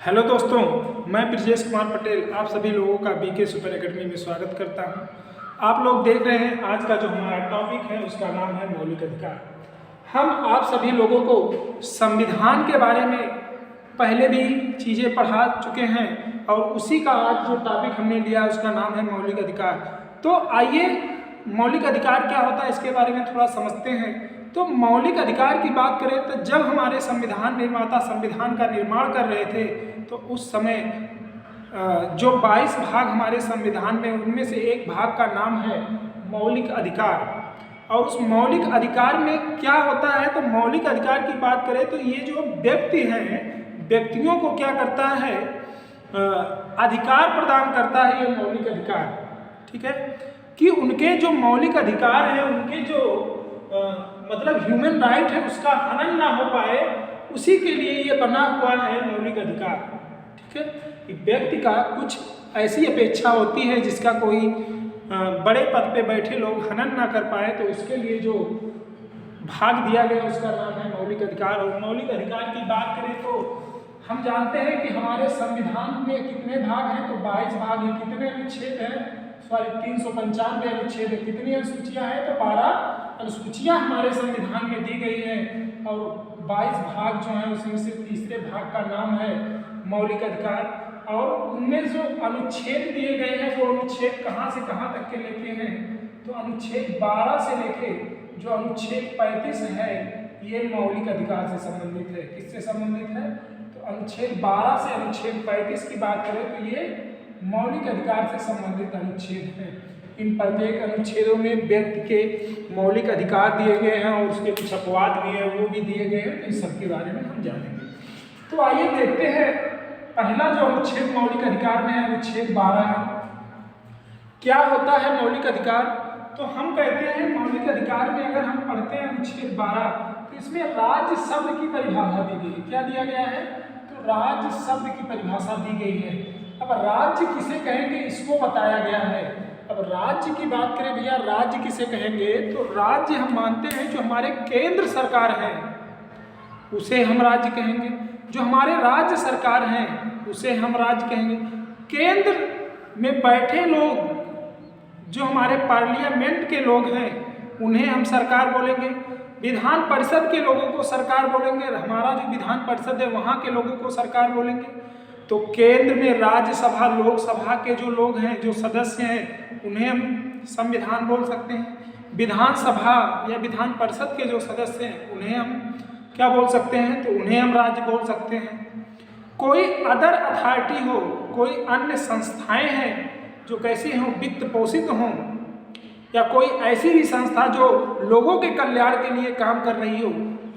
Hello दोस्तों, मैं ब्रजेश कुमार पटेल आप सभी लोगों का बीके सुपर एकेडमी में स्वागत करता हूं। आप लोग देख रहे हैं आज का जो हमारा टॉपिक है उसका नाम है मौलिक अधिकार। हम आप सभी लोगों को संविधान के बारे में पहले भी चीज़ें पढ़ा चुके हैं और उसी का आज जो टॉपिक हमने लिया उसका नाम है मौलिक अधिकार। तो आइए मौलिक अधिकार क्या होता है इसके बारे में थोड़ा समझते हैं। तो मौलिक अधिकार की बात करें तो जब हमारे संविधान निर्माता संविधान का निर्माण कर रहे थे तो उस समय जो 22 भाग हमारे संविधान में उनमें से एक भाग का नाम है मौलिक अधिकार। और उस मौलिक अधिकार में क्या होता है, तो मौलिक अधिकार की बात करें तो ये जो व्यक्ति हैं व्यक्तियों को क्या करता है, अधिकार प्रदान करता है ये मौलिक अधिकार। ठीक है कि उनके जो मौलिक अधिकार है, उनके जो मतलब ह्यूमन राइट है उसका हनन ना हो पाए, उसी के लिए ये बना हुआ है मौलिक अधिकार। ठीक है कि व्यक्ति का कुछ ऐसी अपेक्षा होती है जिसका कोई बड़े पद पे बैठे लोग हनन ना कर पाए, तो उसके लिए जो भाग दिया गया उसका नाम है मौलिक अधिकार। और मौलिक अधिकार की बात करें तो हम जानते हैं कि हमारे संविधान में कितने भाग हैं, तो 22 भाग हैं। कितने अनुच्छेद हैं, सॉरी 395 अनुच्छेद है। कितनी अनुसूचियां हैं, तो 12 अनुसूचियां हमारे संविधान में दी गई हैं और 22 भाग जो हैं उसमें से तीसरे भाग का नाम है मौलिक अधिकार। और उनमें जो अनुच्छेद दिए गए हैं वो अनुच्छेद कहाँ से कहाँ तक के लेके हैं, तो अनुच्छेद 12 से लेके जो अनुच्छेद 35 है ये मौलिक अधिकार से संबंधित है। किससे संबंधित है, तो अनुच्छेद 12 से अनुच्छेद 35 की बात करें तो ये मौलिक अधिकार से संबंधित अनुच्छेद हैं। इन प्रत्येक अनुच्छेदों में व्यक्ति के मौलिक अधिकार दिए गए हैं और उसके कुछ अपवाद भी हैं वो भी दिए गए हैं, तो इस सब के बारे में हम जानेंगे। तो आइए देखते हैं पहला जो अनुच्छेद मौलिक अधिकार में है अनुच्छेद 12 है। क्या होता है मौलिक अधिकार, तो हम कहते हैं मौलिक अधिकार में अगर हम पढ़ते हैं अनुच्छेद 12 तो इसमें राज्य शब्द की परिभाषा दी गई है। क्या दिया गया है, तो राज्य शब्द की परिभाषा दी गई है। अब राज्य किसे कहेंगे इसको बताया गया है। अब राज्य की बात करें भैया, राज्य किसे कहेंगे, तो राज्य हम मानते हैं जो हमारे केंद्र सरकार है उसे हम राज्य कहेंगे। जो हमारे राज्य सरकार हैं उसे हम राज्य कहेंगे। केंद्र में बैठे लोग जो हमारे पार्लियामेंट के लोग हैं उन्हें हम सरकार बोलेंगे। विधान परिषद के लोगों को सरकार बोलेंगे। हमारा जो विधान परिषद है वहाँ के लोगों को सरकार बोलेंगे। तो केंद्र में राज्यसभा लोकसभा के जो लोग हैं जो सदस्य हैं उन्हें हम संविधान बोल सकते हैं। विधानसभा या विधान परिषद के जो सदस्य हैं उन्हें हम क्या बोल सकते हैं, तो उन्हें हम राज्य बोल सकते हैं। कोई अदर अथॉरिटी हो, कोई अन्य संस्थाएं हैं जो कैसी हों, वित्त पोषित हों, या कोई ऐसी भी संस्था जो लोगों के कल्याण के लिए काम कर रही हो,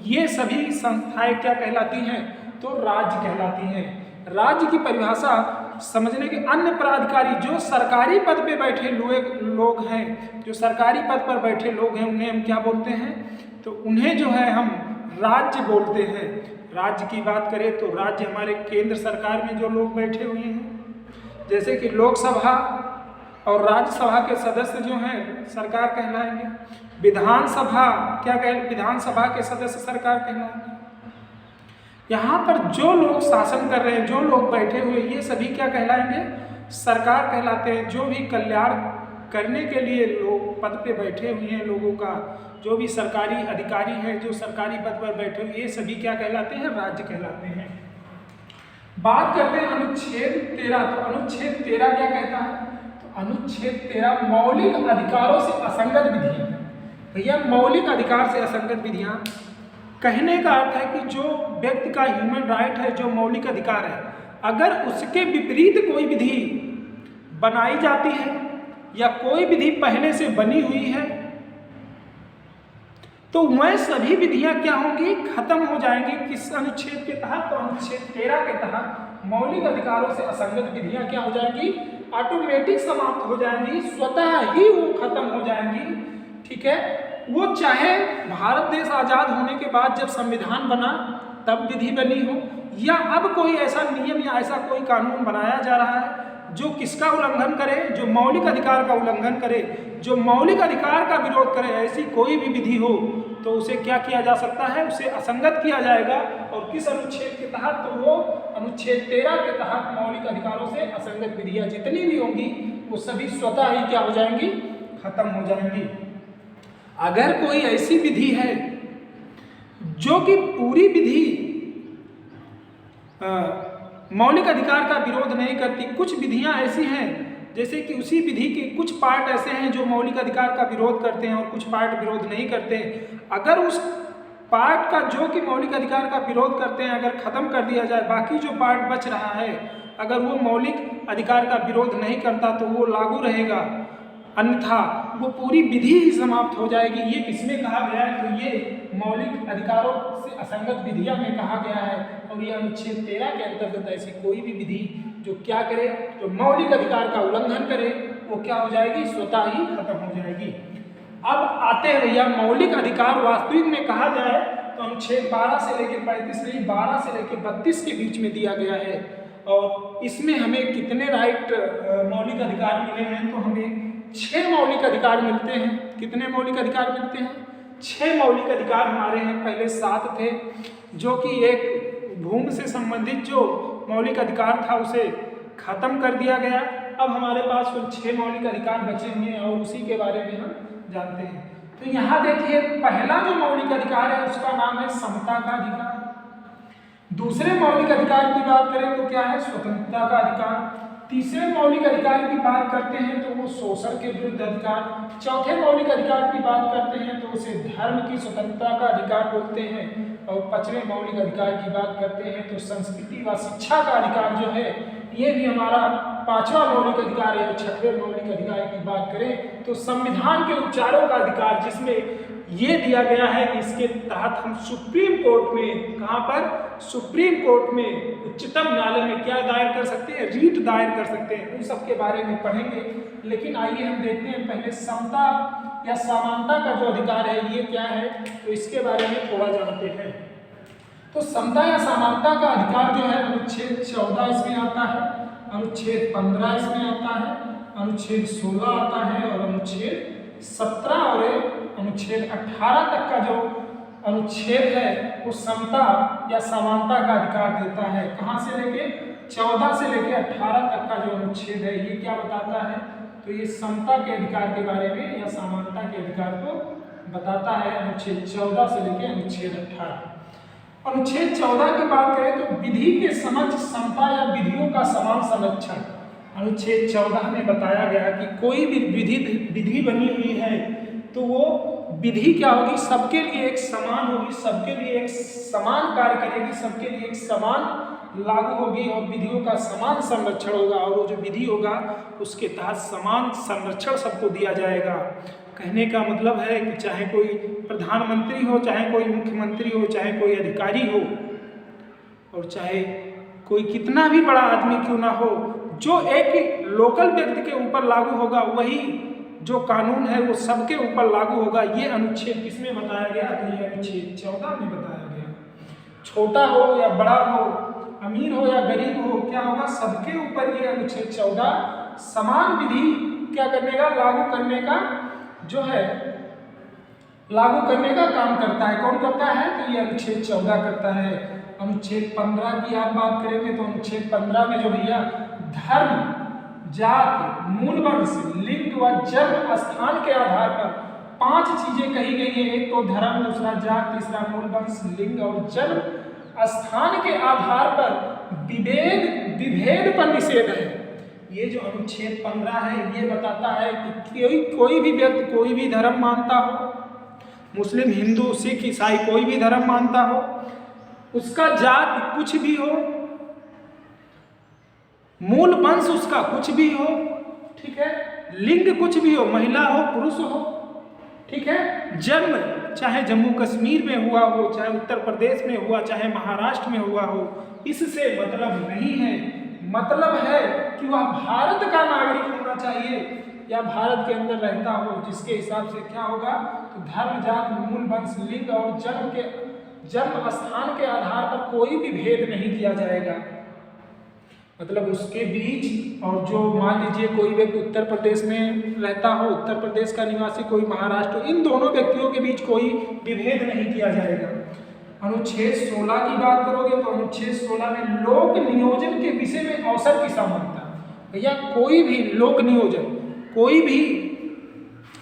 ये सभी संस्थाएं क्या कहलाती हैं, तो राज्य कहलाती हैं। राज्य की परिभाषा समझने के अन्य पदाधिकारी जो सरकारी पद पे बैठे लोग हैं, जो सरकारी पद पर बैठे लोग हैं उन्हें हम क्या बोलते हैं, तो उन्हें जो है हम राज्य बोलते हैं। राज्य की बात करें तो राज्य हमारे केंद्र सरकार में जो लोग बैठे हुए हैं, जैसे कि लोकसभा और राज्यसभा के सदस्य जो हैं सरकार कहलाएंगे। विधानसभा क्या कहें, विधानसभा के सदस्य सरकार कहलाएंगे। यहाँ पर जो लोग शासन कर रहे हैं, जो लोग बैठे हुए, ये सभी क्या कहलाएंगे, सरकार कहलाते हैं। जो भी कल्याण करने के लिए लोग पद पे बैठे हुए हैं, लोगों का जो भी सरकारी अधिकारी हैं जो सरकारी पद पर बैठे हुए, ये सभी क्या कहलाते हैं, राज्य कहलाते हैं। बात करते हैं अनुच्छेद 13। तो अनुच्छेद 13 क्या कहता है, तो अनुच्छेद 13 मौलिक अधिकारों से असंगत विधियां। भैया मौलिक अधिकार से असंगत विधियां कहने का अर्थ है कि जो व्यक्ति का ह्यूमन राइट है, जो मौलिक अधिकार है, अगर उसके विपरीत कोई विधि बनाई जाती है या कोई विधि पहले से बनी हुई है तो वह सभी विधियां क्या होंगी, खत्म हो जाएंगी। किस अनुच्छेद के तहत, तो अनुच्छेद 13 के तहत मौलिक अधिकारों से असंगत विधियां क्या हो जाएंगी, ऑटोमेटिक समाप्त हो जाएंगी, स्वतः ही वो खत्म हो जाएंगी। ठीक है, वो चाहे भारत देश आज़ाद होने के बाद जब संविधान बना तब विधि बनी हो, या अब कोई ऐसा नियम या ऐसा कोई कानून बनाया जा रहा है जो किसका उल्लंघन करे, जो मौलिक अधिकार का उल्लंघन करे, जो मौलिक अधिकार का विरोध करे, ऐसी कोई भी विधि हो तो उसे क्या किया जा सकता है, उसे असंगत किया जाएगा। और किस अनुच्छेद के तहत, तो वो अनुच्छेद 13 के तहत मौलिक अधिकारों से असंगत विधियां जितनी भी होंगी वो सभी स्वतः ही क्या हो जाएंगी, खत्म हो जाएंगी। अगर कोई ऐसी विधि है जो कि पूरी विधि मौलिक अधिकार का विरोध नहीं करती, कुछ विधियां ऐसी हैं जैसे कि उसी विधि के कुछ पार्ट ऐसे हैं जो मौलिक अधिकार का विरोध करते हैं और कुछ पार्ट विरोध नहीं करते हैं। अगर उस पार्ट का जो कि मौलिक अधिकार का विरोध करते हैं अगर खत्म कर दिया जाए, बाकी जो पार्ट बच रहा है अगर वो मौलिक अधिकार का विरोध नहीं करता तो वो लागू रहेगा, अन्यथा वो पूरी विधि ही समाप्त हो जाएगी। ये किसमें कहा गया है, तो ये मौलिक अधिकारों से असंगत विधियां में कहा गया है। और ये अनुच्छेद 13 के अंतर्गत ऐसी कोई भी विधि जो क्या करे, जो मौलिक अधिकार का उल्लंघन करे, वो क्या हो जाएगी, स्वतः ही खत्म हो जाएगी। अब आते हैं भैया मौलिक अधिकार वास्तविक में कहा जाए तो अनुच्छेद 12 से लेकर 35 नहीं, 12 से लेकर 32 के बीच में दिया गया है। और इसमें हमें कितने राइट मौलिक अधिकार मिले हैं, तो हमें 6 मौलिक अधिकार मिलते हैं। कितने मौलिक अधिकार मिलते हैं, 6 मौलिक अधिकार हमारे हैं। पहले 7 थे, जो कि एक भूमि से संबंधित जो मौलिक अधिकार था उसे खत्म कर दिया गया। अब हमारे पास कुल 6 मौलिक अधिकार बचे हुए हैं और उसी के बारे में हम जानते हैं। तो यहाँ देखिए पहला जो मौलिक अधिकार है उसका नाम है समता का अधिकार। दूसरे मौलिक अधिकार की बात करें तो क्या है, स्वतंत्रता का अधिकार। तीसरे मौलिक अधिकार की बात करते हैं तो वो शोषण के विरुद्ध अधिकार। चौथे मौलिक अधिकार की बात करते हैं तो उसे धर्म की स्वतंत्रता का अधिकार बोलते हैं। और 5वें मौलिक अधिकार की बात करते हैं तो संस्कृति व शिक्षा का अधिकार जो है ये भी हमारा 5वां मौलिक अधिकार है। 6वें मौलिक अधिकार की बात करें तो संविधान के उपचारों का अधिकार, जिसमें ये दिया गया है कि इसके तहत हम सुप्रीम कोर्ट में, कहाँ पर, सुप्रीम कोर्ट में, उच्चतम न्यायालय में क्या दायर कर सकते हैं, रीट दायर कर सकते हैं। उन सब के बारे में पढ़ेंगे, लेकिन आइए हम देखते हैं पहले समता या समानता का जो अधिकार है ये क्या है, तो इसके बारे में थोड़ा जानते हैं। तो समता या समानता का अधिकार जो है अनुच्छेद 14 इसमें आता है, अनुच्छेद 15 इसमें आता है, अनुच्छेद 16 आता है और अनुच्छेद 17 और अनुच्छेद 18 तक का जो अनुच्छेद है वो समता या समानता का अधिकार देता है। कहाँ से लेके 14 से लेके 18 तक का जो अनुच्छेद है ये क्या बताता है, तो ये समता के अधिकार के बारे में या समानता के अधिकार को बताता है। अनुच्छेद 14 से लेके अनुच्छेद 18। अनुच्छेद 14 की बात करें तो विधि के समक्ष समता या विधियों का समान संरक्षण। अनुच्छेद 14 में बताया गया कि कोई भी विधि बनी हुई है तो वो विधि क्या होगी, सबके लिए एक समान होगी, सबके लिए एक समान कार्य करेगी, सबके लिए एक समान लागू होगी और विधियों का समान संरक्षण होगा। और वो जो विधि होगा उसके तहत समान संरक्षण सबको दिया जाएगा। कहने का मतलब है कि चाहे कोई प्रधानमंत्री हो, चाहे कोई मुख्यमंत्री हो, चाहे कोई अधिकारी हो और चाहे कोई कितना भी बड़ा आदमी क्यों ना हो, जो एक लोकल व्यक्ति के ऊपर लागू होगा वही जो कानून है वो सबके ऊपर लागू होगा। ये अनुच्छेद किसमें बताया गया, तो ये अनुच्छेद 14 में बताया गया। छोटा हो या बड़ा हो, अमीर हो या गरीब हो, क्या होगा, सबके ऊपर ये अनुच्छेद 14 समान विधि क्या करने का, लागू करने का जो है, लागू करने का काम करता है। कौन करता है, तो ये अनुच्छेद 14 करता है। अनुच्छेद 15 की आप बात करेंगे तो अनुच्छेद 15 में जो भैया धर्म, जाति, मूल वंश, लिंग व जन्म स्थान के आधार पर 5 चीजें कही गई हैं। एक तो धर्म, दूसरा जाति, तीसरा मूल वंश, लिंग और जन्म स्थान के आधार पर विभेद पर निषेध है। ये जो अनुच्छेद 15 है ये बताता है कि कोई भी व्यक्ति कोई भी धर्म मानता हो, मुस्लिम, हिंदू, सिख, ईसाई कोई भी धर्म मानता हो, उसका जाति कुछ भी हो, मूल वंश उसका कुछ भी हो, ठीक है, लिंग कुछ भी हो, महिला हो पुरुष हो, ठीक है, जन्म चाहे जम्मू कश्मीर में हुआ हो, चाहे उत्तर प्रदेश में हुआ, चाहे महाराष्ट्र में हुआ हो, इससे मतलब नहीं है। मतलब है कि वह भारत का नागरिक होना चाहिए या भारत के अंदर रहता हो, जिसके हिसाब से क्या होगा, तो धर्म, जाति, मूल वंश, लिंग और जन्म स्थान के आधार पर कोई भी भेद नहीं किया जाएगा। मतलब उसके बीच और जो मान लीजिए कोई व्यक्ति उत्तर प्रदेश में रहता हो, उत्तर प्रदेश का निवासी कोई महाराष्ट्र, इन दोनों व्यक्तियों के बीच कोई विभेद नहीं किया जाएगा। अनुच्छेद 16 की बात करोगे तो अनुच्छेद 16 में लोक नियोजन के विषय में अवसर की समानता। भैया कोई भी लोक नियोजन, कोई भी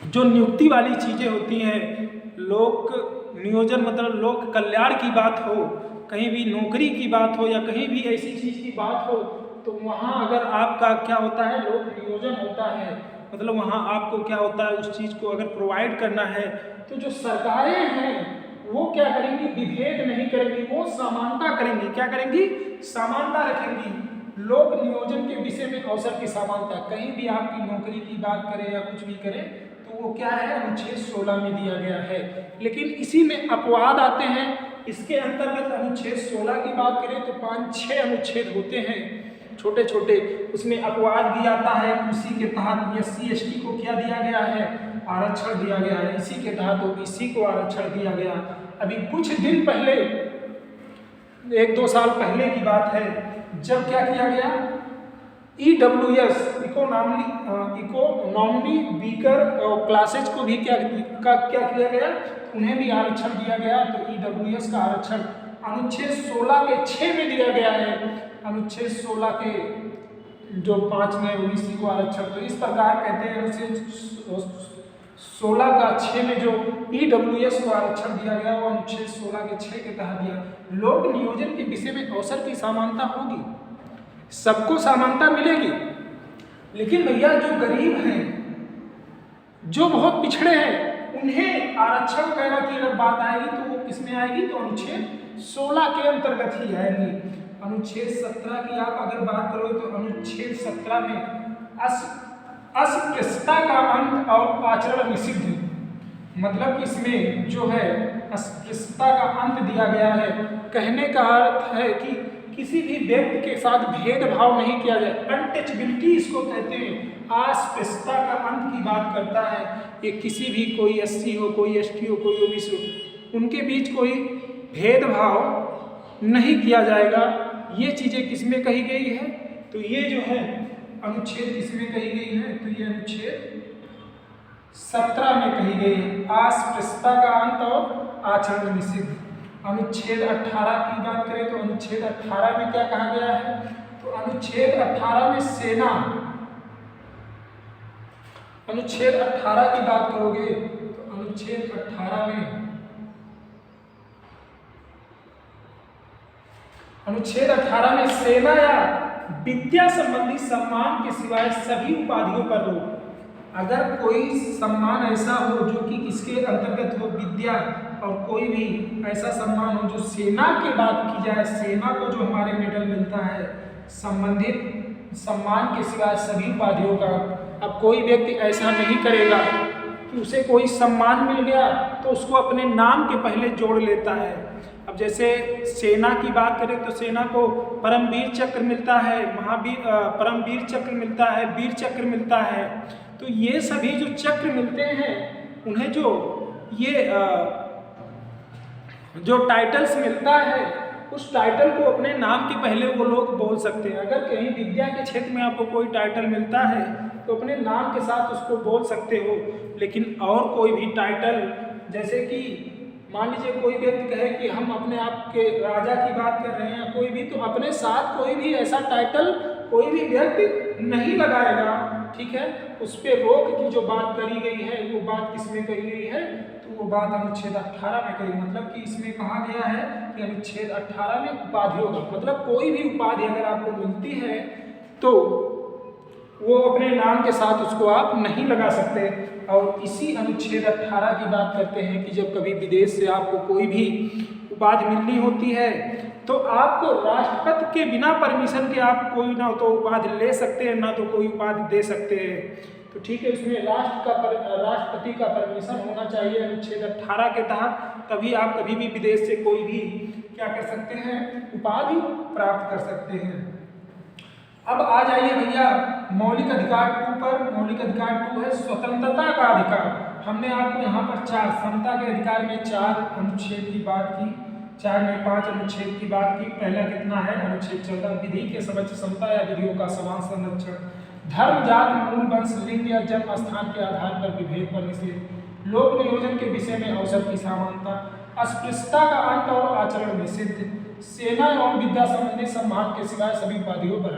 जो नियुक्ति वाली चीजें होती हैं, लोक नियोजन मतलब लोक कल्याण की बात हो, कहीं भी नौकरी की बात हो या कहीं भी ऐसी चीज की बात हो, तो वहाँ अगर आपका क्या होता है, लोक नियोजन होता है, मतलब वहाँ आपको क्या होता है, उस चीज को अगर प्रोवाइड करना है तो जो सरकारें हैं वो क्या करेंगी, विभेद नहीं करेंगी, वो समानता करेंगी। क्या करेंगी, समानता रखेंगी। लोक नियोजन के विषय में अवसर की समानता, कहीं भी आपकी नौकरी की बात करें या कुछ भी करें तो वो क्या है, अनुच्छेद 16 में दिया गया है। लेकिन इसी में अपवाद आते हैं। इसके अंतर्गत अनुच्छेद 16 की बात करें तो 5-6 अनुच्छेद होते हैं छोटे छोटे, उसमें अपवाद भी आता है। उसी के तहत SC ST को क्या दिया गया है, आरक्षण दिया गया है। इसी के तहत OBC को आरक्षण दिया गया। अभी कुछ दिन पहले, 1-2 साल पहले की बात है, जब क्या किया गया, EWS इकोनॉमी वीकर क्लासेज को भी क्या किया गया, उन्हें भी आरक्षण दिया गया। तो EWS का आरक्षण अनुच्छेद 16 के 6 में दिया गया है। अनुच्छेद 16 के जो 5 में OBC को आरक्षण, तो इस प्रकार कहते हैं अनुच्छेद 16 का 6 में जो EWS को आरक्षण दिया गया वो अनुच्छेद 16 के 6 के तहत दिया। लोक नियोजन के विषय में अवसर की समानता होगी, सबको समानता मिलेगी। लेकिन भैया जो गरीब हैं, जो बहुत पिछड़े हैं, उन्हें आरक्षण वगैरह की अगर बात आएगी तो वो किस में आएगी, तो अनुच्छेद 16 के अंतर्गत ही आएंगी। अनुच्छेद 17 की आप अगर बात करोगे तो अनुच्छेद 17 में अस्पृश्यता का अंत और आचरण निषिद्ध, मतलब इसमें जो है अस्पृश्यता का अंत दिया गया है। कहने का अर्थ है कि किसी भी व्यक्ति के साथ भेदभाव नहीं किया जाए, अनटचबिलिटी इसको कहते हैं। अस्पृश्यता का अंत की बात करता है। ये किसी भी, कोई SC हो, कोई ST हो, कोई OBC हो, उनके बीच कोई भेदभाव नहीं किया जाएगा। ये चीज़ें किसमें कही गई है, तो ये जो है अनुच्छेद किसमें कही गई है, तो ये अनुच्छेद 17 में कही गई है। अस्पृश्यता का अंत और आचरण निषिद्ध। अनुच्छेद 18 की बात करें तो अनुच्छेद 18 में क्या कहा गया है, तो अनुच्छेद 18 में सेना, अनुच्छेद 18 की बात करोगे तो अनुच्छेद 18 में, अनुच्छेद 18 में सेना या विद्या संबंधी सम्मान के सिवाय सभी उपाधियों पर रोक। अगर कोई सम्मान ऐसा हो जो कि किसके अंतर्गत हो, विद्या, और कोई भी ऐसा सम्मान हो जो सेना की बात की जाए, सेना को जो हमारे मेडल मिलता है, संबंधित सम्मान के सिवाय सभी उपाधियों का। अब कोई व्यक्ति ऐसा नहीं करेगा कि उसे कोई सम्मान मिल गया तो उसको अपने नाम के पहले जोड़ लेता है। अब जैसे सेना की बात करें तो सेना को परमवीर चक्र मिलता है, परमवीर चक्र मिलता है, वीर चक्र मिलता है। तो ये सभी जो चक्र मिलते हैं उन्हें जो टाइटल्स मिलता है, उस टाइटल को अपने नाम के पहले वो लोग बोल सकते हैं। अगर कहीं विद्या के क्षेत्र में आपको कोई टाइटल मिलता है तो अपने नाम के साथ उसको बोल सकते हो। लेकिन और कोई भी टाइटल, जैसे कि मान लीजिए कोई व्यक्ति कहे कि हम अपने आप के राजा की बात कर रहे हैं, कोई भी, तो अपने साथ कोई भी ऐसा टाइटल कोई भी व्यक्ति नहीं लगाएगा। ठीक है, उस पर रोक की जो बात करी गई है वो बात किसमें करी गई है, तो वो बात अनुच्छेद 18 में कही। मतलब कि इसमें कहा गया है कि अनुच्छेद 18 में उपाधियों का, मतलब कोई भी उपाधि अगर आपको मिलती है तो वो अपने नाम के साथ उसको आप नहीं लगा सकते। और इसी अनुच्छेद 18 की बात करते हैं कि जब कभी विदेश से आपको कोई भी उपाधि मिलनी होती है तो आपको राष्ट्रपति के बिना परमिशन के आप कोई ना तो उपाधि ले सकते हैं, ना तो कोई उपाधि दे सकते हैं। तो ठीक है, इसमें राष्ट्रपति का परमिशन होना चाहिए अनुच्छेद 18 के तहत, तभी आप कभी भी विदेश से कोई भी क्या कर सकते हैं, उपाधि प्राप्त कर सकते हैं। अब आ जाइए भैया मौलिक अधिकार 2 पर। मौलिक अधिकार 2 है स्वतंत्रता का अधिकार। हमने आपको यहाँ पर 4 समता के अधिकार में 4 अनुच्छेद की बात की, 4 में 5 अनुच्छेद की बात की। पहला कितना है? अनुच्छेद 14, विधि के समक्ष समता या विधियों का समान संरक्षण। धर्म, जात, मूल, वंश, लिंग या जन्म स्थान के आधार पर विभेद पर निषेध। लोक नियोजन के विषय में अवसर की समानता। अस्पृश्यता का अंत और आचरण निषिद्ध। सेना एवं विद्या संबंधी सम्मान के सिवाय सभी उपाधियों पर।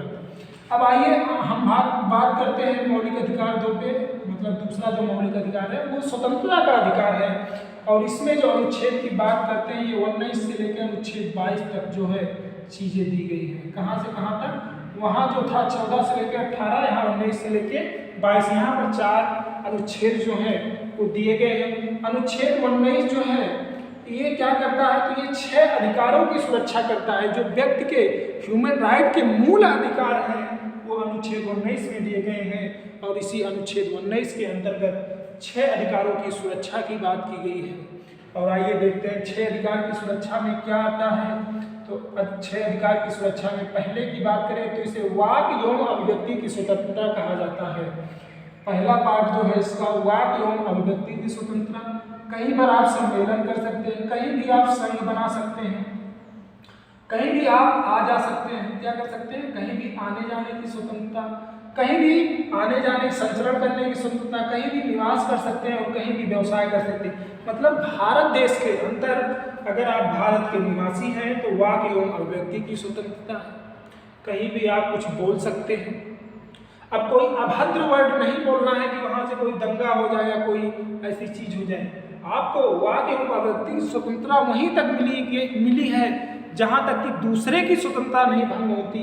अब आइए हम बात करते हैं मौलिक अधिकार 2 पे, मतलब दूसरा जो मौलिक अधिकार है वो स्वतंत्रता का अधिकार है। और इसमें जो अनुच्छेद की बात करते हैं ये 19 से लेकर अनुच्छेद 22 तक जो है चीजें दी गई है। कहाँ से कहाँ तक? वहाँ जो था 14 से लेकर 18, यहाँ 19 से लेकर 22। यहाँ पर 4 अनुच्छेद जो है वो दिए गए हैं। अनुच्छेद 19 जो है ये क्या करता है? तो ये 6 अधिकारों की सुरक्षा करता है। जो व्यक्ति के ह्यूमन राइट के मूल अधिकार हैं वो अनुच्छेद 19 में दिए गए हैं। और इसी अनुच्छेद 19 के अंतर्गत 6 अधिकारों की सुरक्षा की बात की गई है। और आइए देखते हैं 6 अधिकार की सुरक्षा में क्या आता है। तो 6 अधिकार की सुरक्षा में पहले की बात करें तो इसे वाक एवं अभिव्यक्ति की स्वतंत्रता कहा जाता है। पहला पार्ट जो है इसका वाक एवं अभिव्यक्ति की स्वतंत्रता। कहीं पर आप सम्मेलन कर सकते हैं, कहीं भी आप संघ बना सकते हैं, कहीं भी आप आ जा सकते हैं। क्या कर सकते हैं? कहीं भी आने जाने की स्वतंत्रता, कहीं भी आने जाने संचरण करने की स्वतंत्रता, कहीं भी निवास कर सकते हैं और कहीं भी व्यवसाय कर सकते हैं। मतलब भारत देश के अंदर अगर आप भारत के निवासी हैं तो वाक एवं अभिव्यक्ति की स्वतंत्रता है। कहीं भी आप कुछ बोल सकते हैं। अब कोई अभद्र वर्ड नहीं बोलना है कि वहां से कोई दंगा हो जाए या कोई ऐसी चीज हो जाए। आपको वाक एवं अभिव्यक्ति की स्वतंत्रता वहीं तक मिली है जहां तक कि दूसरे की स्वतंत्रता नहीं भंग होती।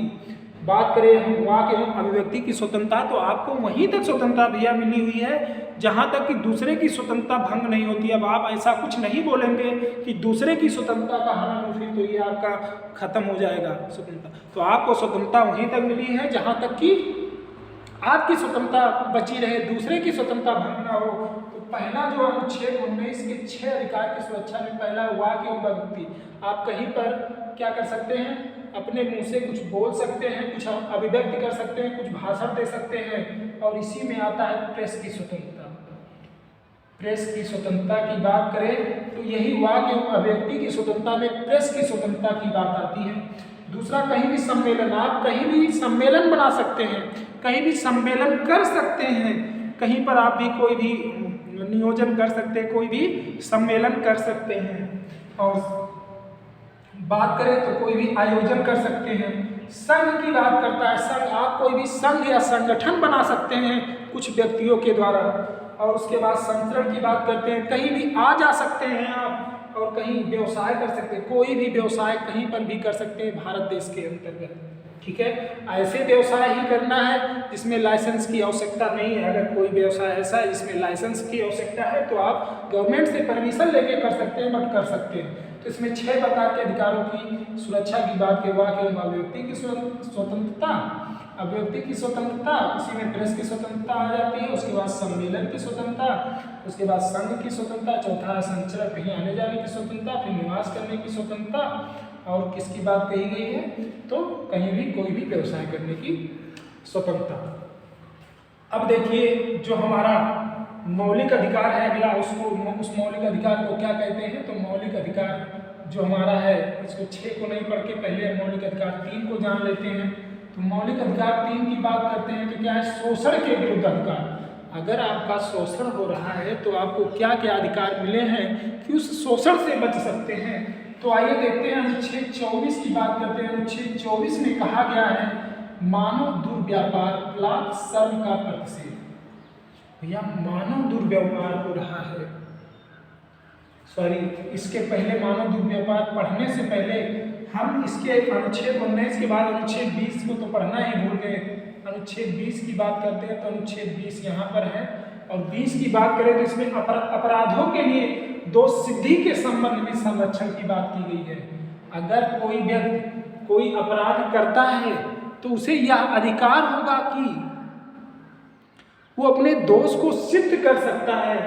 बात करें हम वाक एवं अभिव्यक्ति की स्वतंत्रता तो आपको वहीं तक स्वतंत्रता भैया मिली हुई है जहां तक कि दूसरे की स्वतंत्रता भंग नहीं होती। अब आप ऐसा कुछ नहीं बोलेंगे कि दूसरे की स्वतंत्रता का हनन हो, फिर तो ये आपका खत्म हो जाएगा स्वतंत्रता। तो आपको स्वतंत्रता वहीं तक मिली है जहां तक कि आपकी स्वतंत्रता बची रहे, दूसरे की स्वतंत्रता भंग ना हो। तो पहला जो अनुच्छेद 19 के 6 अधिकार की सुरक्षा में पहला वाक एवं अभिव्यक्ति। आप कहीं पर क्या कर सकते हैं? अपने मुंह से कुछ बोल सकते हैं, कुछ अभिव्यक्त कर सकते हैं, कुछ भाषण दे सकते हैं। और इसी में आता है प्रेस की स्वतंत्रता। प्रेस की स्वतंत्रता की बात करें तो यही वाक एवं अभिव्यक्ति की स्वतंत्रता में प्रेस की स्वतंत्रता की बात आती है। दूसरा, कहीं भी सम्मेलन, आप कहीं भी सम्मेलन बना सकते हैं, कहीं भी सम्मेलन कर सकते हैं, कहीं पर आप भी कोई भी नियोजन कर सकते हैं, कोई भी सम्मेलन कर सकते हैं। और बात करें तो कोई भी आयोजन कर सकते हैं। संघ की बात करता है, संघ, आप कोई भी संघ या संगठन बना सकते हैं कुछ व्यक्तियों के द्वारा। और उसके बाद संचरण की बात करते हैं, कहीं भी आ जा सकते हैं आप और कहीं व्यवसाय कर सकते हैं, कोई भी व्यवसाय कहीं पर भी कर सकते हैं भारत देश के अंतर्गत। ठीक है, ऐसे व्यवसाय ही करना है जिसमें लाइसेंस की आवश्यकता नहीं है। अगर कोई व्यवसाय ऐसा है जिसमें लाइसेंस की आवश्यकता है तो आप गवर्नमेंट से परमिशन लेके कर सकते हैं, बट कर सकते हैं। तो इसमें 6 प्रकार के अधिकारों की सुरक्षा की बात के वाक एवं अभिव्यक्ति की स्वतंत्रता, अभिव्यक्ति की स्वतंत्रता, इसी में प्रेस की स्वतंत्रता आ जाती है। उसके बाद सम्मेलन की स्वतंत्रता, उसके बाद संघ की स्वतंत्रता, चौथा संचरण, कहीं आने जाने की स्वतंत्रता, फिर निवास करने की स्वतंत्रता। और किसकी बात कही गई है? तो कहीं भी कोई भी व्यवसाय करने की स्वतंत्रता। अब देखिए जो हमारा मौलिक अधिकार है अगला, उस मौलिक अधिकार को क्या कहते हैं? तो मौलिक अधिकार जो हमारा है, इसको 6 को नहीं पढ़ के पहले मौलिक अधिकार 3 को जान लेते हैं। तो मौलिक अधिकार 3 की बात करते हैं तो क्या है? शोषण के विरुद्ध अधिकार। अगर आपका शोषण हो रहा है तो आपको क्या क्या अधिकार मिले हैं कि उस शोषण से बच सकते हैं। तो आइए देखते हैं अनुच्छेद 24 की बात करते हैं। अनुच्छेद 24 में कहा गया है मानव दुर्व्यापार प्लात श्रम का प्रतिषेध। भैया मानव दुर्व्यवहार हो रहा है, सॉरी इसके पहले मानव दुर्व्यापार पढ़ने से पहले हम इसके अनुच्छेद 19 के बाद अनुच्छेद 20 को तो पढ़ना ही भूल गए। अनुच्छेद 20 की बात करते हैं तो अनुच्छेद 20 यहाँ पर है। और 20 की बात करें तो इसमें अपराधों के लिए दोष सिद्धि के संबंध में संरक्षण की बात की गई है। अगर कोई व्यक्ति कोई अपराध करता है तो उसे यह अधिकार होगा कि वो अपने दोष को सिद्ध कर सकता है।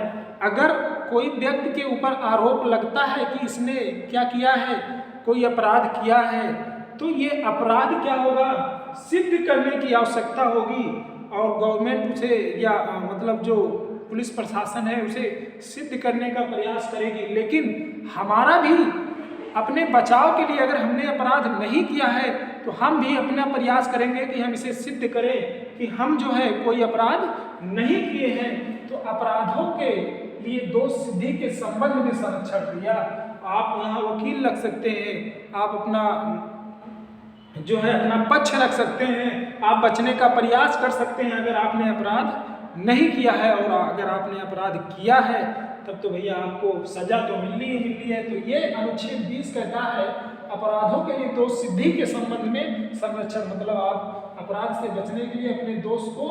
अगर कोई व्यक्ति के ऊपर आरोप लगता है कि इसने क्या किया है, कोई अपराध किया है, तो ये अपराध क्या होगा? सिद्ध करने की आवश्यकता होगी और गवर्नमेंट उसे या मतलब जो पुलिस प्रशासन है उसे सिद्ध करने का प्रयास करेगी। लेकिन हमारा भी अपने बचाव के लिए अगर हमने अपराध नहीं किया है तो हम भी अपना प्रयास करेंगे कि हम इसे सिद्ध करें कि हम जो है कोई अपराध नहीं किए हैं। तो अपराधों के लिए दोष सिद्धि के संबंध में संरक्षण दिया। आप यहाँ वकील लग सकते हैं, आप अपना जो है अपना पक्ष रख सकते हैं, आप बचने का प्रयास कर सकते हैं अगर आपने अपराध नहीं किया है। और अगर आपने अपराध किया है तब तो भैया आपको सजा तो मिलनी ही मिलनी है। तो ये अनुच्छेद 20 कहता है अपराधों के लिए दोष सिद्धि के संबंध में संरक्षण, मतलब आप अपराध से बचने के लिए अपने दोष को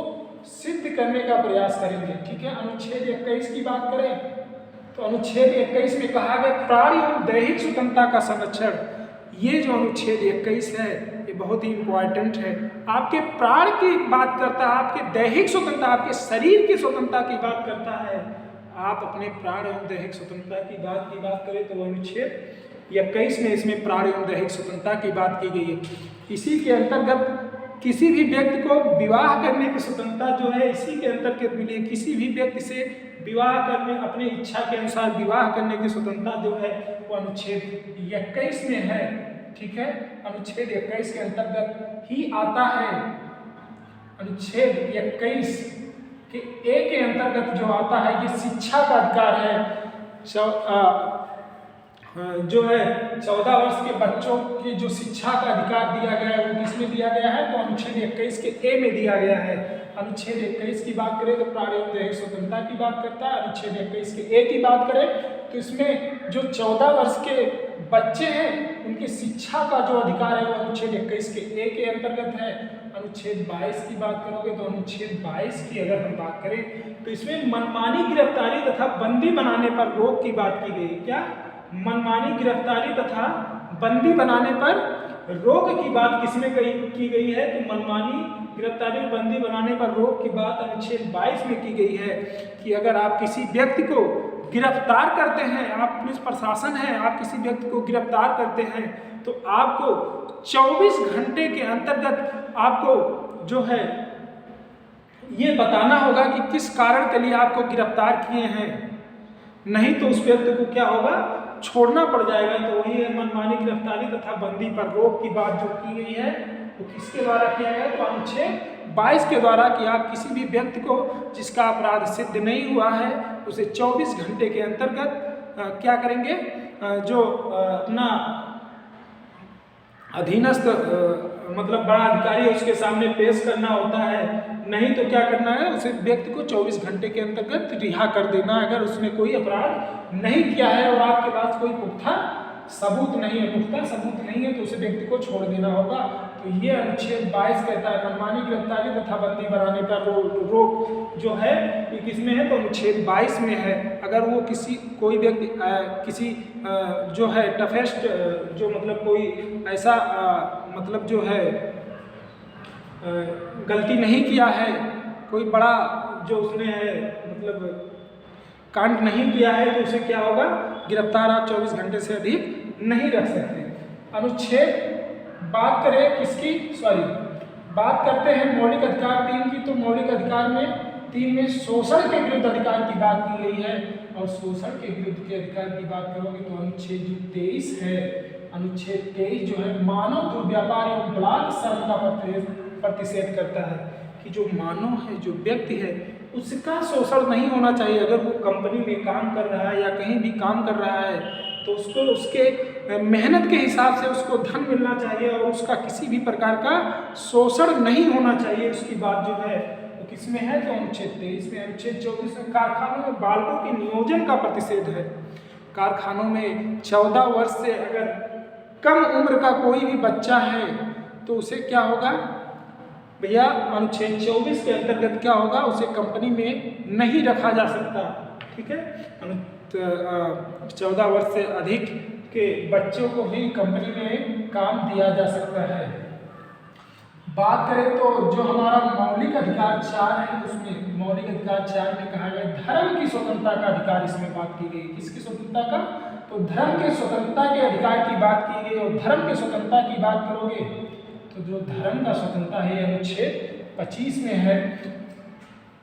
सिद्ध करने का प्रयास करेंगे। ठीक है, अनुच्छेद 21 की बात करें तो अनुच्छेद 21 में कहा गया प्राण एवं दैहिक स्वतंत्रता का संरक्षण। ये जो अनुच्छेद 21 है ये बहुत ही इंपॉर्टेंट है। आपके प्राण की बात करता है, आपके दैहिक स्वतंत्रता, आपके शरीर की स्वतंत्रता की बात करता है। आप अपने प्राण एवं दैहिक स्वतंत्रता की बात करें तो अनुच्छेद 21 में इसमें प्राण एवं दैहिक स्वतंत्रता की बात की गई है। इसी के अंतर्गत किसी भी व्यक्ति को विवाह करने की स्वतंत्रता जो है इसी के अंतर्गत मिली है। किसी भी व्यक्ति से विवाह करने, अपने इच्छा के अनुसार विवाह करने की स्वतंत्रता जो है वो अनुच्छेद 21 में है। ठीक है, अनुच्छेद 21 के अंतर्गत ही आता है। अनुच्छेद 21 के ए के अंतर्गत जो आता है ये शिक्षा का अधिकार है। जो है 14 वर्ष के बच्चों की जो शिक्षा का अधिकार दिया गया है वो किसमें दिया गया है, तो अनुच्छेद 21 के ए में दिया गया है। अनुच्छेद 21 की बात करें तो प्राण एवं दैहिक स्वतंत्रता की बात करता है। अनुच्छेद 21 के ए की बात करें तो इसमें जो 14 वर्ष के बच्चे हैं उनकी शिक्षा का जो अधिकार है वो अनुच्छेद 21 के ए के अंतर्गत है। अनुच्छेद 22 की बात करोगे तो अनुच्छेद 22 की अगर हम बात करें तो इसमें मनमानी गिरफ्तारी तथा बंदी बनाने पर रोक की बात की गई। क्या, मनमानी गिरफ्तारी तथा बंदी बनाने पर रोक की बात किसमें की गई है, तो मनमानी गिरफ्तारी और बंदी बनाने पर रोक की बात अनुच्छेद 22 में की गई है कि अगर आप किसी व्यक्ति को गिरफ्तार करते हैं, आप पुलिस प्रशासन है, आप किसी व्यक्ति को गिरफ्तार करते हैं तो आपको 24 घंटे के अंतर्गत आपको जो है ये बताना होगा कि किस कारण के लिए आपको गिरफ्तार किए हैं, नहीं तो उस व्यक्ति को क्या होगा, छोड़ना पड़ जाएगा। तो वही है मनमानी गिरफ्तारी तथा बंदी पर रोक की बात जो की गई है वो किसके द्वारा किया गया, तो अनुच्छेद 22 के द्वारा कि आप किसी भी व्यक्ति को जिसका अपराध सिद्ध नहीं हुआ है उसे 24 घंटे के अंतर्गत क्या करेंगे, जो अपना अधीनस्थ मतलब बड़ा अधिकारी है उसके सामने पेश करना होता है, नहीं तो क्या करना है, उसे व्यक्ति को 24 घंटे के अंतर्गत रिहा कर देना अगर उसने कोई अपराध नहीं किया है और आपके पास कोई पुख्ता सबूत नहीं है, पुख्ता सबूत नहीं है तो उसे व्यक्ति को छोड़ देना होगा। तो ये अनुच्छेद 22 कहता है मनमानी गिरफ्तारी तथा बंदी बनाने पर रोक जो है ये किसमें है, तो अनुच्छेद 22 में है। अगर वो कोई व्यक्ति किसी जो है टफेस्ट जो मतलब कोई ऐसा मतलब जो है गलती नहीं किया है, कोई बड़ा जो उसने है मतलब कांड नहीं किया है तो उसे क्या होगा, गिरफ्तार आप 24 घंटे से अधिक नहीं रख सकते। अनुच्छेद बात करें किसकी, बात करते हैं मौलिक अधिकार 3 की, तो मौलिक अधिकार में 3 में शोषण के विरुद्ध अधिकार की बात की गई है। और शोषण के विरुद्ध के अधिकार की बात करोगे तो अनुच्छेद 23 है, अनुच्छेद 23 जो है मानव दुर्व्यापार एवं बलात्कार का प्रतिषेध करता है कि जो मानव है, जो व्यक्ति है उसका शोषण नहीं होना चाहिए। अगर वो कंपनी में काम कर रहा है या कहीं भी काम कर रहा है तो उसको उसके मेहनत के हिसाब से उसको धन मिलना चाहिए और उसका किसी भी प्रकार का शोषण नहीं होना चाहिए। उसकी बात जो है वो किसमें है, तो अनुच्छेद 23 में। अनुच्छेद 24 में कारखानों में बालकों के नियोजन का प्रतिषेध है। कारखानों में 14 वर्ष से अगर कम उम्र का कोई भी बच्चा है तो उसे क्या होगा भैया, अनुच्छेद 24 के अंतर्गत क्या होगा, उसे कंपनी में नहीं रखा जा सकता। ठीक है, 14 वर्ष से अधिक के बच्चों को भी कंपनी में काम दिया जा सकता है। बात करें तो जो हमारा मौलिक अधिकार 4 है उसमें मौलिक अधिकार 4 में कहा गया धर्म की स्वतंत्रता का अधिकार, इसमें बात की गई किसकी स्वतंत्रता का, तो धर्म के स्वतंत्रता के अधिकार की बात की गई। और धर्म के स्वतंत्रता की बात करोगे तो जो धर्म का स्वतंत्रता है अनुच्छेद 25 में है।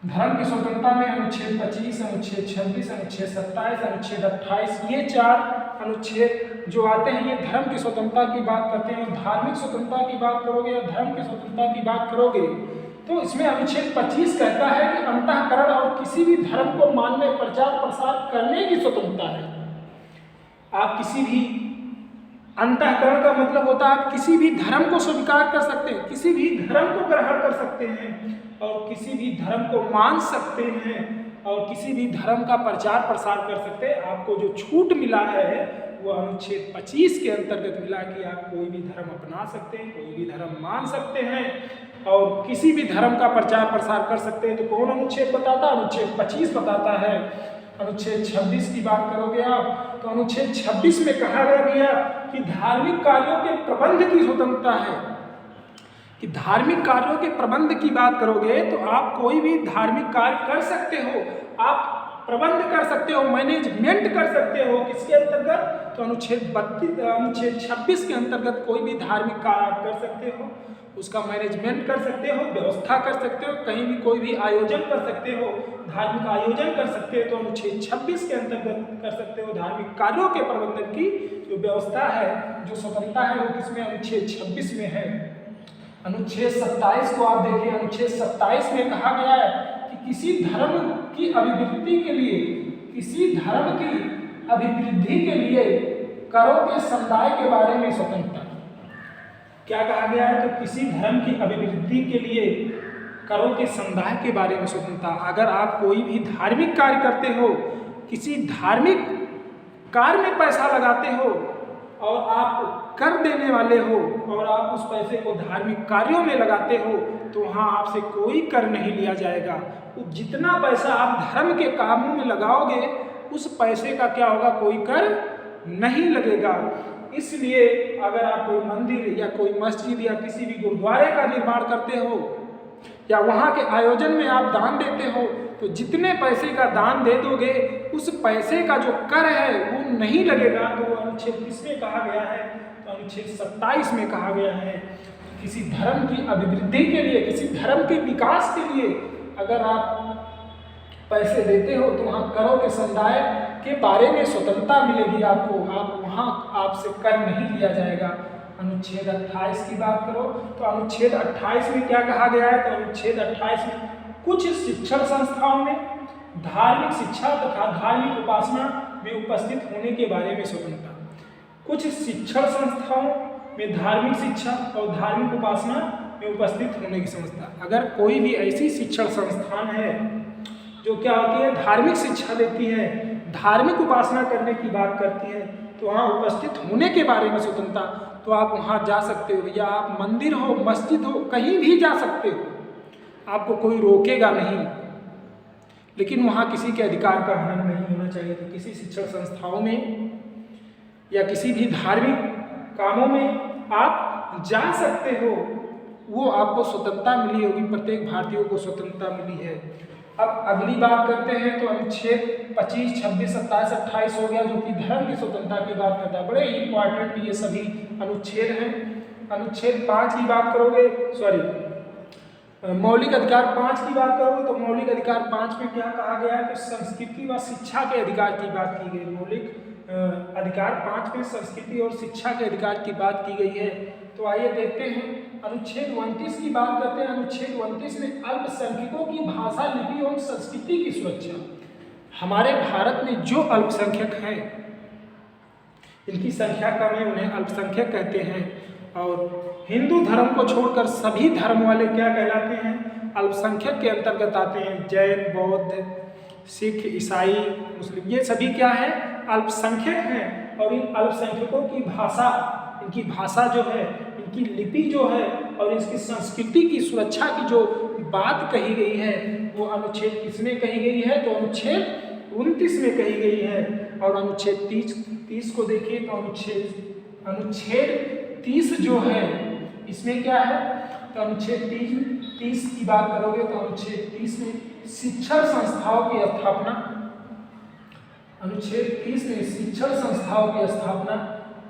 धर्म की स्वतंत्रता में अनुच्छेद 25, अनुच्छेद 26, अनुच्छेद 27, अनुच्छेद 28 ये 4 अनुच्छेद जो आते हैं ये धर्म की स्वतंत्रता की बात करते हैं। धार्मिक स्वतंत्रता की बात करोगे या धर्म की स्वतंत्रता की बात करोगे तो इसमें अनुच्छेद 25 कहता है कि अंतःकरण और किसी भी धर्म को मानने, प्रचार प्रसार करने की स्वतंत्रता है। आप किसी भी, अंतःकरण का मतलब होता है आप किसी भी धर्म को स्वीकार कर सकते हैं, किसी भी धर्म को ग्रहण कर सकते हैं और किसी भी धर्म को मान सकते हैं और किसी भी धर्म का प्रचार प्रसार कर सकते हैं। आपको जो छूट मिला है वो अनुच्छेद 25 के अंतर्गत मिला कि आप कोई भी धर्म अपना सकते हैं, कोई भी धर्म मान सकते हैं और किसी भी धर्म का प्रचार प्रसार कर सकते हैं। तो कौन अनुच्छेद बताता है? अनुच्छेद 25 बताता है। अनुच्छेद 26 की बात करोगे आप तो अनुच्छेद 26 में कहा गया भैया कि धार्मिक कार्यों के प्रबंध की स्वतंत्रता है। कि धार्मिक कार्यों के प्रबंध की बात करोगे तो आप कोई भी धार्मिक कार्य कर सकते हो, आप प्रबंध कर सकते हो, मैनेजमेंट कर सकते हो। किसके अंतर्गत? तो अनुच्छेद 26 के अंतर्गत कोई भी धार्मिक कार्य आप कर सकते हो, उसका मैनेजमेंट कर सकते हो, व्यवस्था कर सकते हो, कहीं भी कोई भी आयोजन कर सकते हो, धार्मिक आयोजन कर सकते हो तो अनुच्छेद 26 के अंतर्गत कर सकते हो। धार्मिक कार्यों के प्रबंधन की जो व्यवस्था है, जो स्वतंत्रता है वो किसमें? अनुच्छेद 26 में है। अनुच्छेद 27 को आप देखिए, अनुच्छेद 27 में कहा गया है कि किसी धर्म की अभिवृद्धि के लिए, किसी धर्म की अभिवृद्धि के लिए करों के समुदाय के बारे में स्वतंत्रता। क्या कहा गया है? तो किसी धर्म की अभिवृद्धि के लिए करों के समुदाय के बारे में स्वतंत्रता। अगर आप कोई भी धार्मिक कार्य करते हो, किसी धार्मिक कार्य में पैसा लगाते हो और आप कर देने वाले हो और आप उस पैसे को धार्मिक कार्यों में लगाते हो तो वहाँ आपसे कोई कर नहीं लिया जाएगा। जितना पैसा आप धर्म के कामों में लगाओगे उस पैसे का क्या होगा? कोई कर नहीं लगेगा। इसलिए अगर आप कोई मंदिर या कोई मस्जिद या किसी भी गुरुद्वारे का निर्माण करते हो या वहाँ के आयोजन में आप दान देते हो तो जितने पैसे का दान दे दोगे उस पैसे का जो कर है वो नहीं लगेगा। तो अनुच्छेद किसमें कहा गया है? तो अनुच्छेद 27 में कहा गया है किसी धर्म की अभिवृद्धि के लिए, किसी धर्म के विकास के लिए अगर आप पैसे देते हो तो वहाँ करों के समुदाय के बारे में स्वतंत्रता मिलेगी आपको, आप वहाँ आपसे कर नहीं लिया जाएगा। अनुच्छेद 28 की बात करो तो अनुच्छेद 28 में क्या कहा गया है? तो अनुच्छेद 28 में कुछ शिक्षण संस्थाओं में धार्मिक शिक्षा तथा धार्मिक उपासना में उपस्थित होने के बारे में स्वतंत्रता। कुछ शिक्षण संस्थाओं में धार्मिक शिक्षा और धार्मिक उपासना में उपस्थित होने की समझता। अगर कोई भी ऐसी शिक्षण संस्थान है जो क्या होती है? धार्मिक शिक्षा देती है, धार्मिक उपासना करने की बात करती है तो वहाँ उपस्थित होने के बारे में स्वतंत्रता। तो आप वहाँ जा सकते हो, या आप मंदिर हो, मस्जिद हो, कहीं भी जा सकते हो, आपको कोई रोकेगा नहीं। लेकिन वहाँ किसी के अधिकार का हनन नहीं होना चाहिए। तो किसी शिक्षण संस्थाओं में या किसी भी धार्मिक कामों में आप जा सकते हो, वो आपको स्वतंत्रता मिली होगी, प्रत्येक भारतीय को स्वतंत्रता मिली है। अब अगली बात करते हैं तो अनुच्छेद 25, 26, 27, 28 हो गया जो कि धर्म की स्वतंत्रता की बात करता है। बड़े इंपॉर्टेंट ये सभी अनुच्छेद हैं। अनुच्छेद 5 की बात करोगे, मौलिक अधिकार 5 की बात करोगे तो मौलिक अधिकार 5 में क्या कहा गया है? तो संस्कृति व शिक्षा के अधिकार की बात की गई। मौलिक अधिकार 5 में संस्कृति और शिक्षा के अधिकार की बात की गई है। तो आइए देखते हैं अनुच्छेद 29 की बात करते हैं। अनुच्छेद 29 में अल्पसंख्यकों की भाषा, लिपि एवं संस्कृति की सुरक्षा। हमारे भारत में जो अल्पसंख्यक हैं, इनकी संख्या कम है, उन्हें अल्पसंख्यक कहते हैं। और हिंदू धर्म को छोड़कर सभी धर्म वाले क्या कहलाते हैं? अल्पसंख्यक के अंतर्गत आते हैं। जैन, बौद्ध, सिख, ईसाई, मुस्लिम, ये सभी क्या है? अल्पसंख्यक हैं। और इन अल्पसंख्यकों की भाषा, इनकी भाषा जो है, इनकी लिपि जो है और इसकी संस्कृति की सुरक्षा की जो बात कही गई है वो अनुच्छेद किसमें कही गई है? तो अनुच्छेद 29 में कही गई है। और अनुच्छेद 30 को देखिए तो अनुच्छेद 30 जो है इसमें क्या है? तो अनुच्छेद 30 की बात करोगे तो अनुच्छेद 30 में शिक्षण संस्थाओं की स्थापना, अनुच्छेद 30 में शिक्षण संस्थाओं की स्थापना,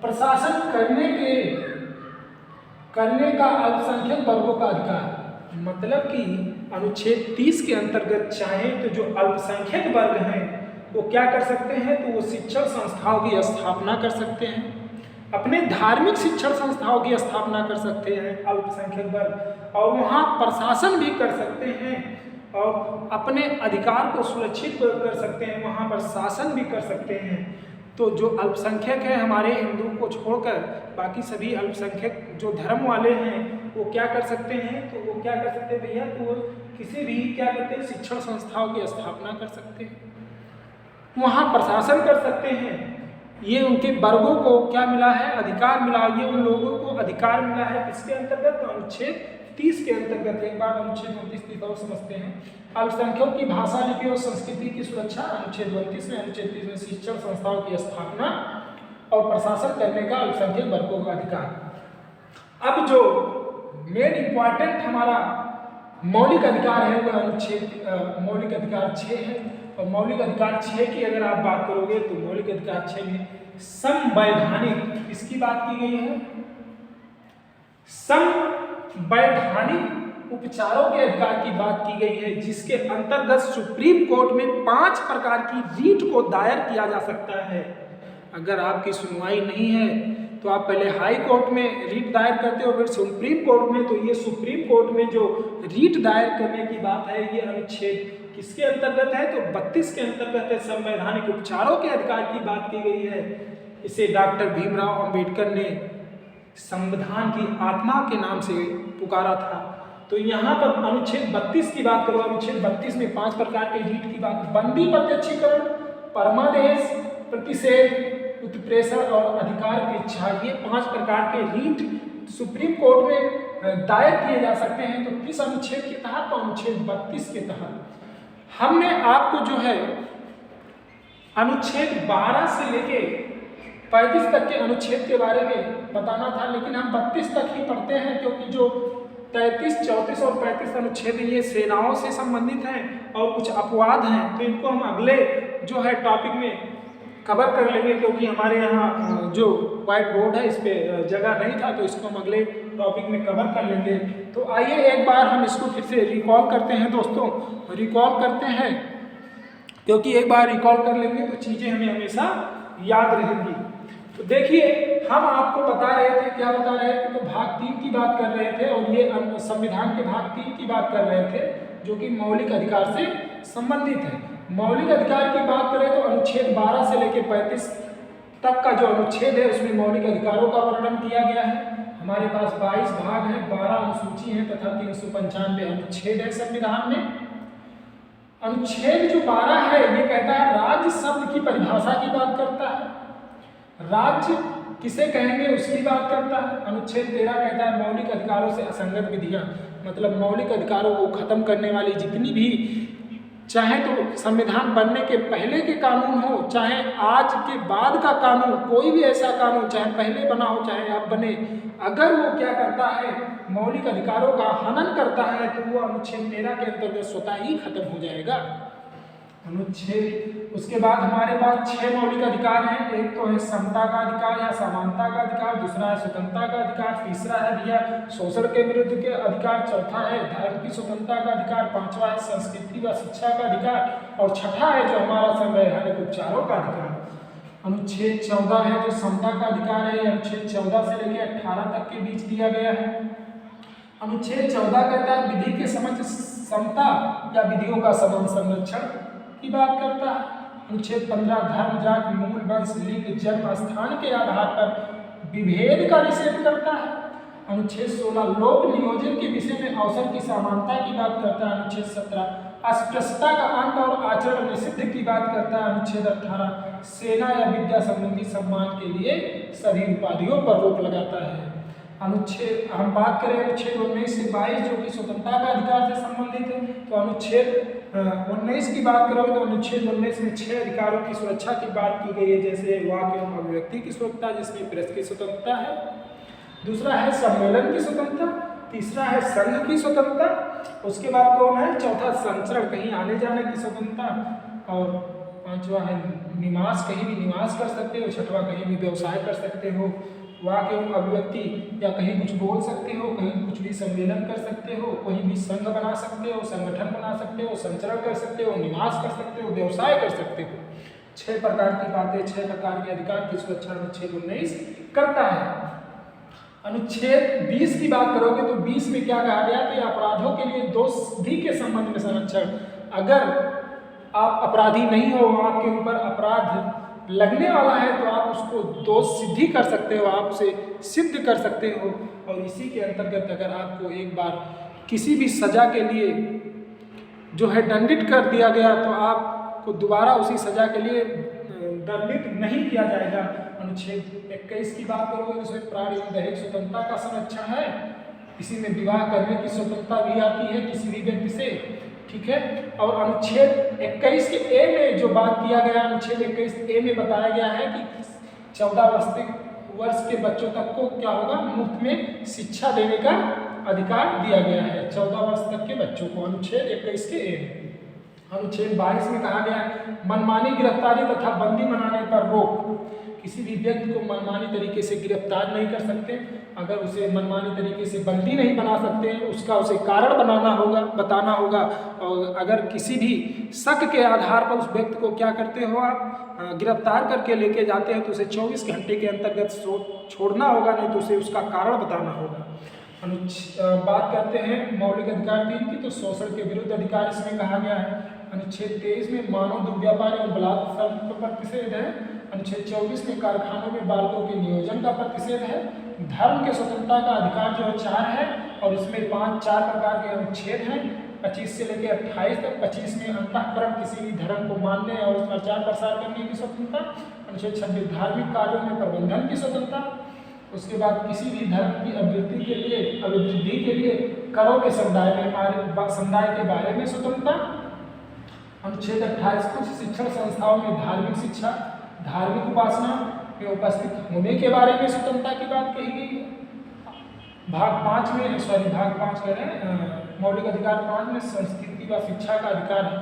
प्रशासन करने का अल्पसंख्यक वर्गों का अधिकार। मतलब कि अनुच्छेद 30 के अंतर्गत चाहे तो जो अल्पसंख्यक वर्ग हैं वो क्या कर सकते हैं, तो वो शिक्षण संस्थाओं की स्थापना कर सकते हैं, अपने धार्मिक शिक्षण संस्थाओं की स्थापना कर सकते हैं अल्पसंख्यक वर्ग, और वहाँ प्रशासन भी कर सकते हैं और अपने अधिकार को सुरक्षित कर सकते हैं, वहाँ पर शासन भी कर सकते हैं। तो जो अल्पसंख्यक हैं हमारे हिंदू को छोड़कर बाकी सभी अल्पसंख्यक जो धर्म वाले हैं वो क्या कर सकते हैं, तो वो क्या कर सकते हैं भैया, तो वो किसी भी क्या करते हैं शिक्षण संस्थाओं की स्थापना कर सकते हैं, वहाँ प्रशासन कर सकते हैं। ये उनके वर्गों को क्या मिला है, अधिकार मिला, ये उन लोगों को अधिकार मिला है किसके अंतर्गत, तो अनुच्छेद 30 के अंतर्गत। एक बार अनुच्छेद 29 और समझते हैं। अल्पसंख्यकों की भाषा, लिपि और संस्कृति की सुरक्षा अनुच्छेद 29 में, अनुच्छेद 30 में शिक्षण संस्थाओं की स्थापना और प्रशासन करने का अल्पसंख्यक वर्गों का अधिकार। अब जो मेन इंपॉर्टेंट हमारा मौलिक अधिकार है वह अनुच्छेद मौलिक अधिकार 6 है, और मौलिक अधिकार 6 की अगर आप बात करोगे तो मौलिक अधिकार 6 में संवैधानिक इसकी बात की गई है, संवैधानिक उपचारों के अधिकार की बात की गई है, जिसके अंतर्गत सुप्रीम कोर्ट में 5 प्रकार की रीट को दायर किया जा सकता है। अगर आपकी सुनवाई नहीं है तो आप पहले हाई कोर्ट में रीट दायर करते हो, फिर सुप्रीम कोर्ट में। तो ये सुप्रीम कोर्ट में जो रीट दायर करने की बात है ये अनुच्छेद किसके अंतर्गत है, तो 32 के अंतर्गत है। संवैधानिक उपचारों के अधिकार की बात की गई है। इसे डॉक्टर भीमराव अंबेडकर ने संविधान की आत्मा के नाम से पुकारा था। तो यहाँ पर अनुच्छेद 32 की बात करो, अनुच्छेद 32 में 5 प्रकार के रीट की बात, बंदी प्रत्यक्षीकरण, परमादेश, प्रतिषेध, उत्प्रेषण और अधिकार की इच्छा, ये 5 प्रकार के रीट सुप्रीम कोर्ट में दायर किए जा सकते हैं। तो किस अनुच्छेद के तहत, तो अनुच्छेद 32 के तहत। हमने आपको जो है अनुच्छेद 12 से लेके 35 तक के अनुच्छेद के बारे में बताना था, लेकिन हम 32 तक ही पढ़ते हैं, क्योंकि जो 33, 34 और 35 अनुच्छेद ये सेनाओं से संबंधित हैं और कुछ अपवाद हैं, तो इनको हम अगले जो है टॉपिक में कवर कर लेंगे, क्योंकि हमारे यहाँ जो व्हाइट बोर्ड है इस पर जगह नहीं था, तो इसको हम अगले टॉपिक में कवर कर लेंगे। तो आइए एक बार हम इसको फिर से रिकॉल करते हैं दोस्तों, रिकॉल करते हैं, क्योंकि एक बार रिकॉल कर लेंगे तो चीज़ें हमें हमेशा याद रहेंगी। तो देखिए हम आपको बता रहे थे, क्या बता रहे थे, तो भाग 3 की बात कर रहे थे, और ये संविधान के भाग 3 की बात कर रहे थे, जो कि मौलिक अधिकार से संबंधित है। मौलिक अधिकार की बात करें तो अनुच्छेद 12 से लेकर 35 तक का जो अनुच्छेद है उसमें मौलिक अधिकारों का वर्णन किया गया है। हमारे पास 22 भाग हैं, 12 अनुसूची हैं तथा 395 अनुच्छेद है संविधान में। अनुच्छेद जो 12 है ये कहता है, राज्य शब्द की परिभाषा की बात करता है, राज्य किसे कहेंगे उसकी बात करता है। अनुच्छेद 13 कहता है मौलिक अधिकारों से असंगत विधियां, मतलब मौलिक अधिकारों को खत्म करने वाली जितनी भी, चाहे तो संविधान बनने के पहले के कानून हो, चाहे आज के बाद का कानून, कोई भी ऐसा कानून चाहे पहले बना हो चाहे अब बने, अगर वो क्या करता है मौलिक अधिकारों का हनन करता है तो वो अनुच्छेद 13 के अंतर्गत स्वतः ही खत्म हो जाएगा अनुच्छेद। उसके बाद हमारे पास 6 मौलिक अधिकार हैं। एक तो है समता का अधिकार या समानता का अधिकार, दूसरा है स्वतंत्रता का अधिकार, तीसरा है भैया शोषण के विरुद्ध के अधिकार, चौथा है धर्म की स्वतंत्रता का अधिकार, पांचवा है संस्कृति व शिक्षा का अधिकार, और छठा है जो हमारा संवैधानिक उपचारों का अधिकार। अनुच्छेद 14 है जो समता का अधिकार है, अनुच्छेद 14 से लेकर 18 तक के बीच दिया गया है। अनुच्छेद 14 कहता है विधि के समक्ष समता या विधियों का समान संरक्षण की बात करता है। अनुच्छेद 15 धर्म, जाति, मूल, वंश, लिंग, जन्म स्थान के आधार पर विभेद का निषेध करता है। अनुच्छेद 16 लोक नियोजन के विषय में अवसर की समानता की बात करता है। अनुच्छेद 17 अस्पृश्यता का अंत और आचरण निषिद्ध की बात करता है। अनुच्छेद 18 सेना या विद्या संबंधी सम्मान के लिए सभी उपाधियों पर रोक लगाता है। अनुच्छेद हम बात करें अनुच्छेद 19 से 22 जो कि स्वतंत्रता का अधिकार से संबंधित है, तो अनुच्छेद 19 की बात करोगे तो अनुच्छेद 19 में 6 अधिकारों की सुरक्षा की बात की गई है, जैसे वाक एवं अभिव्यक्ति की स्वतंत्रता जिसमें प्रेस की स्वतंत्रता है, दूसरा है सम्मेलन की स्वतंत्रता, तीसरा है संघ की स्वतंत्रता, उसके बाद कौन है चौथा संचरण कहीं आने जाने की स्वतंत्रता, और पांचवा है निवास, कहीं भी निवास कर सकते हो, छठवा कहीं भी व्यवसाय कर सकते हो, वाक एवं अभिव्यक्ति या कहीं कुछ बोल सकते हो, कहीं कुछ भी सम्मेलन कर सकते हो, कोई भी संघ बना सकते हो, संगठन बना सकते हो, संचरण कर सकते हो, निवास कर सकते हो, व्यवसाय कर सकते हो। 6 प्रकार की बातें, 6 प्रकार के अधिकार की सुरक्षा अनुच्छेद 19 करता है। अनुच्छेद 20 की बात करोगे तो 20 में क्या कहा गया, तो अपराधों के लिए दोषी के संबंध में संरक्षण। अगर आप अपराधी नहीं हो, आपके ऊपर अपराध लगने वाला है तो आप उसको दोष सिद्धि कर सकते हो, आप उसे सिद्ध कर सकते हो। और इसी के अंतर्गत अगर आपको एक बार किसी भी सजा के लिए जो है दंडित कर दिया गया तो आपको दोबारा उसी सजा के लिए दंडित नहीं किया जाएगा। अनुच्छेद 21 की बात करोगे तो इसमें प्राण एवं दैहिक स्वतंत्रता का संरक्षण है। इसी में विवाह करने की स्वतंत्रता भी आती है किसी भी व्यक्ति से, ठीक है। और अनुच्छेद 21 के ए में जो बात किया गया, अनुच्छेद 21 ए में बताया गया है कि 14 वर्ष के बच्चों तक को क्या होगा, मुफ्त में शिक्षा देने का अधिकार दिया गया है 14 वर्ष तक के बच्चों को, अनुच्छेद 21 के ए में। अनुच्छेद 22 में कहा गया है मनमानी गिरफ्तारी तथा बंदी बनाने पर रोक। किसी भी व्यक्ति को मनमानी तरीके से गिरफ्तार नहीं कर सकते, अगर उसे मनमानी तरीके से बंदी नहीं बना सकते, उसका उसे कारण बताना होगा। और अगर किसी भी शक के आधार पर उस व्यक्ति को क्या करते हो आप, गिरफ्तार करके लेके जाते हैं तो उसे 24 घंटे के अंतर्गत छोड़ना होगा, नहीं तो उसे उसका कारण बताना होगा। बात करते हैं मौलिक अधिकार 3 की, तो शोषण के विरुद्ध अधिकार इसमें कहा गया है। अनुच्छेद 23 में मानव दुर्व्यापार एवं बलात्कार का प्रतिषेध है। अनुच्छेद 24 में कारखानों में बालकों के नियोजन का प्रतिषेध है। धर्म के स्वतंत्रता का अधिकार जो है 4 है और इसमें 4 प्रकार के अनुच्छेद हैं, 25 से लेकर 28 तक। 25 में अंतःकरण किसी भी धर्म को मानने और उस प्रचार प्रसार करने की स्वतंत्रता। अनुच्छेद 26 धार्मिक कार्यों में प्रबंधन की स्वतंत्रता। उसके बाद किसी भी धर्म की अभिवृद्धि के लिए करों के समुदाय के बारे में स्वतंत्रता। अनुच्छेद 28 कुछ शिक्षण संस्थाओं में धार्मिक शिक्षा, धार्मिक उपासना में उपस्थित होने के बारे में स्वतंत्रता की बात कही गई है। भाग 5 कह रहे हैं मौलिक अधिकार 5 में संस्कृति व शिक्षा का अधिकार है।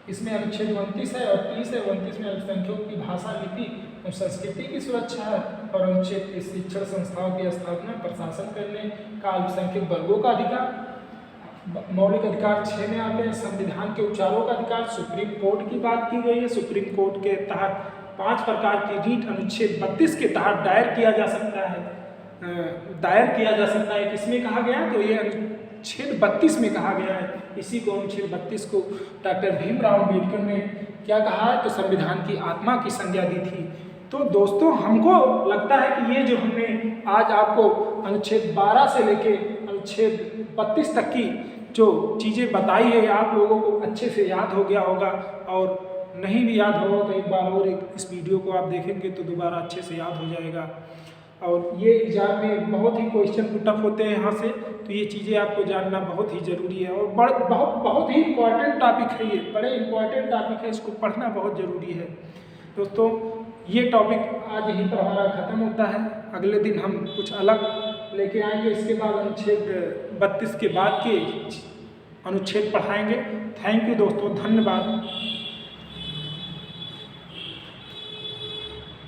इसमें अनुच्छेद 29 है और 30 है। 29 में अल्पसंख्यकों की भाषा, लिपि और संस्कृति की सुरक्षा है और अनुच्छेद 30 शिक्षण संस्थाओं की स्थापना, प्रशासन करने का अल्पसंख्यक वर्गों का अधिकार। मौलिक अधिकार 6 में आते हैं संविधान के उपचारों का अधिकार। सुप्रीम कोर्ट की बात की गई है। सुप्रीम कोर्ट के तहत 5 प्रकार की रीट अनुच्छेद 32 के तहत दायर किया जा सकता है। किसमें कहा गया, तो ये अनुच्छेद 32 में कहा गया है। इसी को अनुच्छेद 32 को डॉक्टर भीमराव अम्बेडकर ने क्या कहा है, तो संविधान की आत्मा की संज्ञा दी थी। तो दोस्तों हमको लगता है कि ये जो हमने आज आपको अनुच्छेद 12 से लेके अनुच्छेद 32 तक की जो चीज़ें बताई है, आप लोगों को अच्छे से याद हो गया होगा। और नहीं भी याद होगा तो एक बार और इस वीडियो को आप देखेंगे तो दोबारा अच्छे से याद हो जाएगा। और ये एग्जाम में बहुत ही क्वेश्चन पुटअप होते हैं यहाँ से, तो ये चीज़ें आपको जानना बहुत ही ज़रूरी है। और बहुत ही इम्पॉर्टेंट टॉपिक है, ये बड़े इम्पॉर्टेंट टॉपिक है, इसको पढ़ना बहुत ज़रूरी है। दोस्तों ये टॉपिक आज यहीं पर हमारा ख़त्म होता है। अगले दिन हम कुछ अलग लेके आएंगे। इसके बाद अनुच्छेद 32 के बाद के अनुच्छेद पढ़ाएंगे। थैंक यू दोस्तों, धन्यवाद।